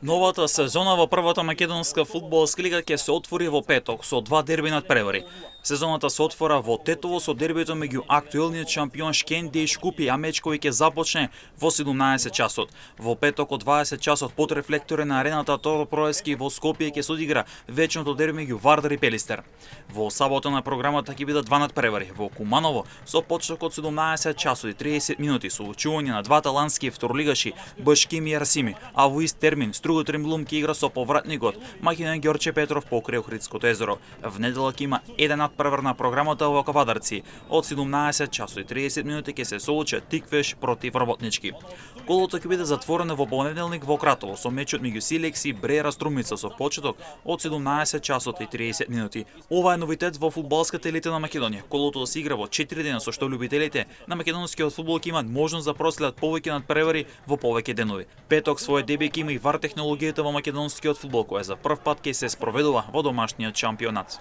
Новата сезона во првата македонска фудбалска лига ќе се отвори во петок со два дерби надпревари. Сезоната се отвора во Тетово со дербито меѓу актуелниот шампион Шкенди и Шкупи, а мечкови ќе започне во 17 часот. Во петок од 20 часот под рефлектори на арената Торо Проески во Скопје ќе се одигра вечното дерби меѓу Вардар и Пелистер. Во сабота на програмата ќе бидат два надпревари во Куманово со почеток од 17 часот и 30 минути со учување на двата лански второлигаши Башкими и Арсими, а во ист термин Стругот Римблум ќе игра со повратникот Македонија Ѓорче Петров покрај Охридското езеро. В недела ќе има еден надпревар на програмата во Кавадарци. Од 17 часот и 30 минути ќе се соочи Тиквеш против Работнички. Колото ќе биде затворено во понеделник во Кратово со мечот меѓу Силекс и Бреера Струмица со почеток од 17 часот и 30 минути. Ова е новитет во фудбалската елита на Македонија. Колото се игра во 4 дена со што љубителите на македонскиот фудбал ќе имаат можност да проследат повеќе надпревари во повеќе денови. Петок своје деби ќе има и ВАР технологијата во македонскиот фудбал, која за прв пат ќе се спроведува во домашниот шампионат.